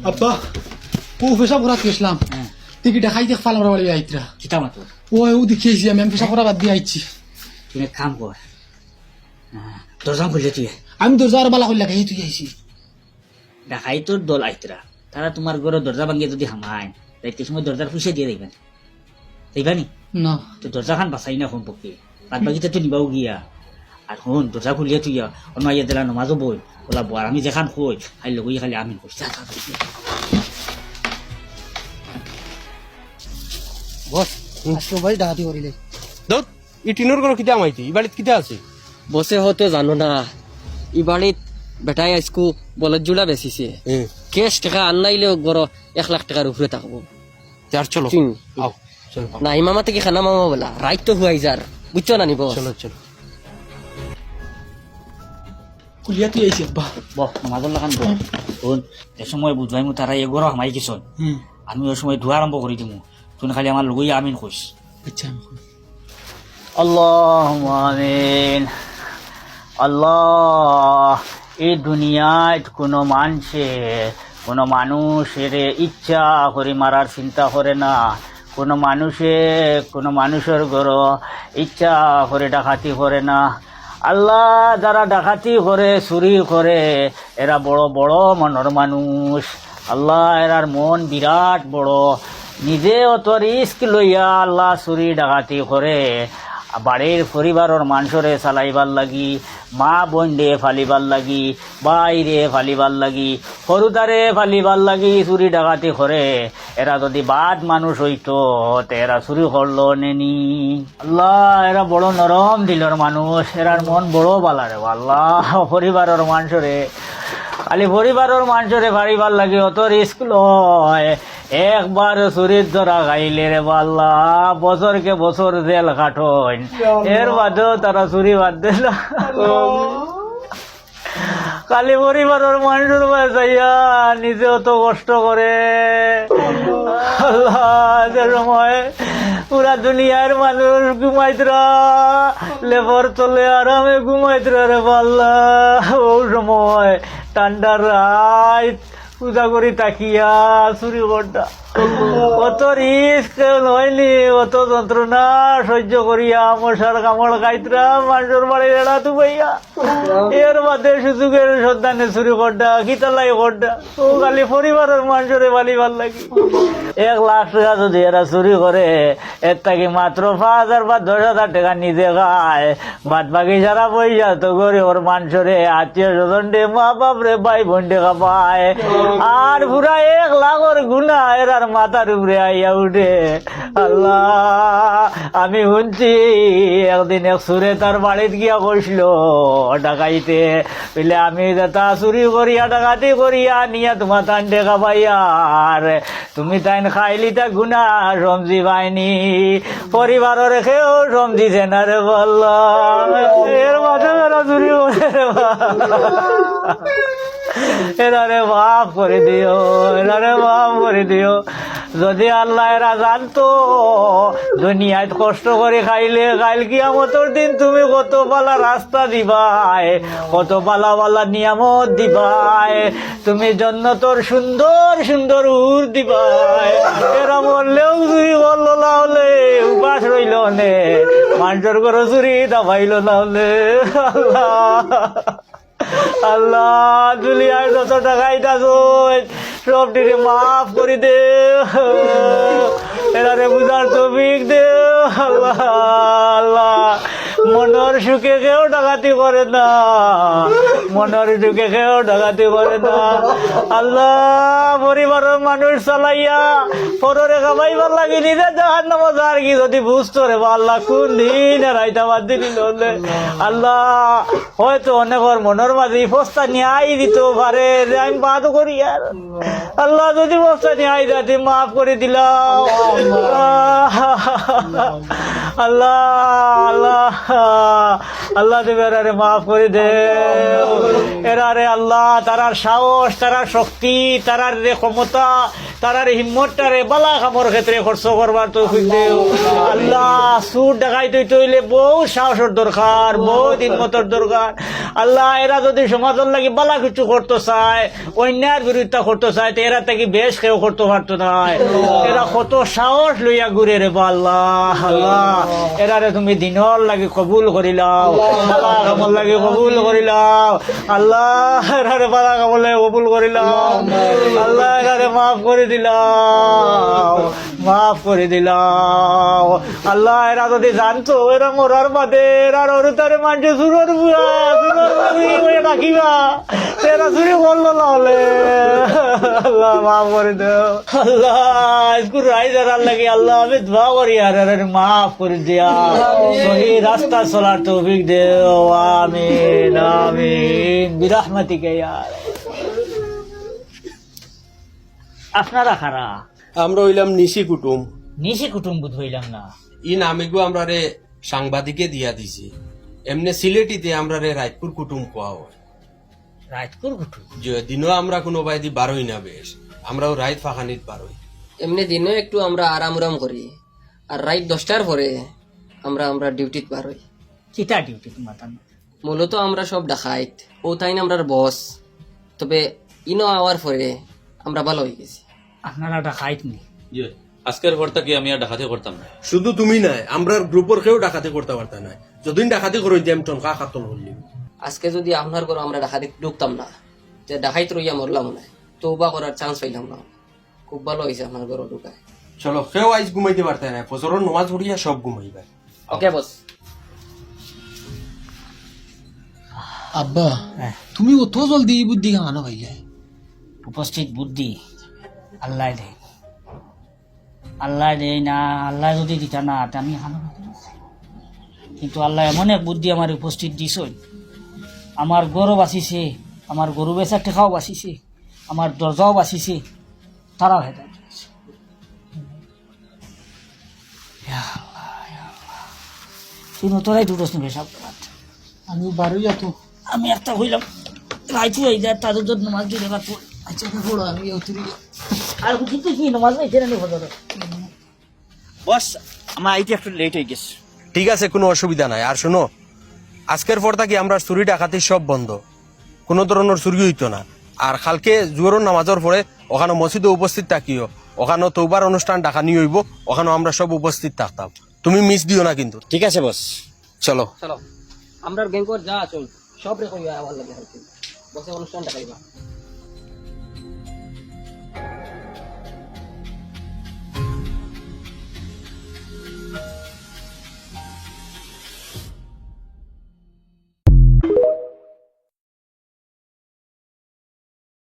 আব্বা ও পেশাব করাতে গেছিলাম টিকিটা খাইতে ফালাম বাড়ি আইতরা কিতা মাতো ও দেখিয়েছি আমি পেশাব করা বাদ দিয়ে আইছি তুমি এক কাম কর দরজা খুললে তুই আমি দরজার বালা করলে খাই তুই আইছি দেখাই তোর দল আইতরা তারা তোমার ঘরের দরজা ভাঙিয়ে যদি হামায় তাই সময় দরজার পয়সা দিয়ে দেখবেন দেখবানি না তো দরজা খান বাঁচাই না কোন পক্ষে বাদ বাকিতে তো নিবাও গিয়া আর হন দরজা খুলিয়ে তুই অন্য আইয়া দিলা নমাজও বই ওলা বল আমি যেখান কই খাই লগই খালি আমিন করছি বস আজকে ভাই ডাকাতি করিলে দত ইটিনোর কোনো কিতা মাইতি ই বাড়িত কিতা আছে বসে হতে জানো না ই বাড়িত বেটাই আজকু বলদ জুড়া বেচিছে কেশ টাকা আনাইলেও গড় 1 লাখ টাকার উপরে থাকবো চার চলো তিন। আও চলো না ইমামা থেকে খানা মামা বলা রাইত তো হুয়াই যার বুঝছো না নিব চলো চলো কুলিয়া তুই আইছি আব্বা বহ নমাজর লাগান বল হন এ সময় বুঝবাই মু তারা এগোরো হামাই গেছন আমি ওই সময় ধোয়া আরম্ভ করে দিমু তুই খালি আমার লগই আমিন কইস আচ্ছা আল্লাহুম্মা আমিন আল্লাহ এই দুনিয়ায় কোনো মানুষের ইচ্ছা করে মারার চিন্তা করে না কোনো মানুষের ঘর ইচ্ছা করে ডাকাতি করে না আল্লাহ যারা ডাকাতি করে চুরি করে এরা বড় বড় মনের মানুষ আল্লাহ এরার মন বিরাট বড় নিজে অত রিস্ক লইয়া আল্লাহ চুরি ডাকাতি করে বাড়ির পরিবারের মানুষরে চালাইবার লাগি মা বোন রে ফালিবার লাগি বাইরে ফালিবার লাগি সরুতারে ফালিবার লাগি চুরি ডাকাতি করে এরা যদি বাদ মানুষ হইতো তে এরা চুরি করলো নেনি আল্লাহ এরা বড় নরম দিলর মানুষ এরার মন বড় বালা রে আল্লাহ পরিবারের মানুষরে খালি পরিবারের মানুষরে ফারিবার লাগি অত রিস্ক লয় একবার চুরির ধরা গাইলে রে বাল্লা বছরকে বছর জেল কাটন এর বাদেও তারা চুরি বাদ দিল খালি পরিবারের মানুষের বাঁচাইয়া নিজে অত কষ্ট করে আল্লাহ যে সময় পুরা দুনিয়ার মানুষ ঘুমাইতরা লেবর চলে আরামে ঘুমাইতরা রে বাল্লা ও সময় ঠান্ডার রাত পূজা করি তাকিয়া চুরি করটা অত রিস্ক নইনি অত যন্ত্রণা সহ্য করিয়া মশার কামড় খাইতরা মানুষের বাড়ি এড়া তু ভাইয়া এর বাদে সুযোগের সন্ধানে চুরি করটা কিতালাই করটা ও খালি পরিবারের মানুষের বালি ভাল লাগি 1 লাখ টাকা যদি এরা চুরি করে এর থেকে মাত্র 5,000 বা 10,000 টাকা নিজে খায় বাদ বাকি সারা পয়সা তো করে ওর মানুষরে আত্মীয় স্বজন রে মা বাপ রে ভাই বোন টাকা পায় আর পুরা 1 লাখের গুণা এরার মাথার উপরে আইয়া উঠে আল্লাহ আমি শুনছি একদিন এক সুরে তার বাড়িতে গিয়া কইছিল ডাকাইতে বলে আমি তা চুরি করিয়া ডাকাতি করিয়া নিয়া তোমার তান টেকা পাইয়া আর তুমি তাইন খাইলি তা গুণা সমঝি পাইনি পরিবারের খেয়েও সমঝিছে না রে বল্লা এর মাঝে এরা চুরি করে রে এরারে মাফ করে দিও এরারে মাফ করে দিও যদি আল্লাহ এরা জানতো দুনিয়ায় কষ্ট করে খাইলে কাইল কিয়ামতের দিন তুমি কত পালা রাস্তা দিবাই কত পালা পালা নিয়ামত দিবাই তুমি জন্নতর সুন্দর সুন্দর উর দিবাই এরা বললেও তুই বললো না হলে উপাস রইল নে মানুষের ঘরে চুরি দাবাইল না হলে আল্লাহ দুনিয়ায় যত টাকাই থাকো সবটিকে মাফ করে দে এরারে বুঝার তৌফিক দে আল্লাহ আল্লাহ মনের সুখে কেউ ডাকাতি করে না মনের সুখে কেউ ডাকাতি করে না আল্লাহ পরিবারের মানুষ চালাইয়া পরে খাবাইবার লাগি নিজে জাহান নামাজ আর কি যদি বুঝতো রে আল্লাহ কোন দিন রাইতা বাদ দিল আল্লাহ হয়তো অনেকর মনের মাঝে বস্তা নিয়ে দিত পারে আমি বাদ করি আর আল্লাহ যদি বস্তা নিয়ে যাতে মাফ করে দিলাম আল্লাহ আল্লাহ আল্লাহ তুমি এরারে মাফ করে দে এরারে আল্লাহ তারার সাহস তারার শক্তি তারার রে ক্ষমতা তারার হিম্মতটারে বালা কামর ক্ষেত্রে খরচ করবার তৌফিক দেও আল্লাহ সুর ডাকাইতে তৈলে বহু সাহসের দরকার বহুত হিম্মতের দরকার আল্লাহ এরা যদি সমাজের লাগি বালা কিছু করতে চায় অন্যায়ের বিরোধিতা করতে চায় তো এরা থেকে বেশ কেউ করতে পারতো না এরা কত সাহস লইয়া ঘুরে রে বা আল্লাহ আল্লাহ এরারে তুমি দিনর লাগি কবুল করিলাও বালা কামর লাগি কবুল করিলাও আল্লাহ এরারে বালা কামর লাগি কবুল করিলাও আল্লাহ এরারে মাফ করে দিলাও মাফ করে দিলাও আল্লাহ এরা যদি জানতো এরা মরার বাদে এরার অরুতারে মানছে সুরর বুয়া সুরর বুয়া রাখিবা এরা চুরি করলো না হলে আল্লাহ মাফ করে দাও আল্লাহ স্কুল রাইজার লাগে আল্লাহ আমি দোয়া করি আর মাফ করে দিয়া সহি রাস্তা চলার তৌফিক দেও আমিন আমিন বিরহমাতিকা ইয়া আপনারা খারা আমরা হইলাম নিশি কুটুম নিশি কুটুম্ব হইলাম না ই নামিগো আমরা রে সাংবাদিকে দিয়া দিছি এমনি সিলেটিতে আমরা রে রায়পুর কুটুম কোয়া হয় রাজপুর কুটুম দিনও আমরা কোনো বাইদি বারোই না বেশ আমরাও রাইত ফাঁকানিত বারোই এমনি দিনও একটু আমরা আরাম উরাম করি আর রাত 10টার পরে আমরা আমরা ডিউটিত বার হই চিতা ডিউটি তোমার মূলত আমরা সব ডাকাইত ও তাই না আমরার বস তবে ইনো আওয়ার পরে আমরা ভালো হয়ে গেছি আপনারা ডাকাইত নি আজকের পর থেকে আমি আর ডাকাতি করতাম না শুধু তুমি নাই আমরা গ্রুপের কেউ ডাকাতি করতে পারতা না যদিন ডাকাতি করই দিম টনকা কাতল হলি আজকে যদি আপনার ঘর আমরা ডাকাতি ঢুকতাম না যে ডাকাইত রইয়া মরলাম না তৌবা করার চান্স পাইলাম না খুব ভালো হয়েছে আপনার ঘর ঢুকায় চলো কেউ আইজ ঘুমাইতে পারতে না ফজরের নমাজ পড়িয়া সব ঘুমাইবা ওকে বস আব্বা তুমি অত জলদি এই বুদ্ধি কামানো ভাইলে উপস্থিত বুদ্ধি আল্লাহ দেয় আল্লাহ দেয় না আল্লাহ যদি দিতা না তা আমি হানো কিন্তু আল্লাহ এমন এক বুদ্ধি আমার উপস্থিত দিছই আমার গরু বাঁচিছে আমার গরু বেচার টেকাও বাঁচিছে আমার দরজাও বাঁচিছে তারাও হেঁটে তুই নতরাই দুটোস নি পেশাব আমি বারোই যাতো আমি একটা হইলাম রাইতু হয়ে যায় তাদের জন্য নামাজ দিয়ে দেবার পর আচ্ছা পড়ো আমি উতরি আর কিন্তু কি নামাজ নাই জেনে নেব বস আমার আইটি একটু লেট হয়ে গেছে ঠিক আছে কোনো অসুবিধা নাই আর শোনো আজকের পর থাকি আমরা চুরি ডাকাতি সব বন্ধ কোনো ধরনের চুরি হইতো না আর কালকে জোহরের নামাজের পরে ওখানে মসজিদে উপস্থিত থাকিও ওখানে তৌবার অনুষ্ঠান ডাকানি হইব ওখানে আমরা সব উপস্থিত থাকতাম তুমি মিস দিও না কিন্তু ঠিক আছে বস চলো চলো আমরা গ্যাংকর যা চল সব রে কইয়া আবার লাগে বসে অনুষ্ঠানটা খাইবা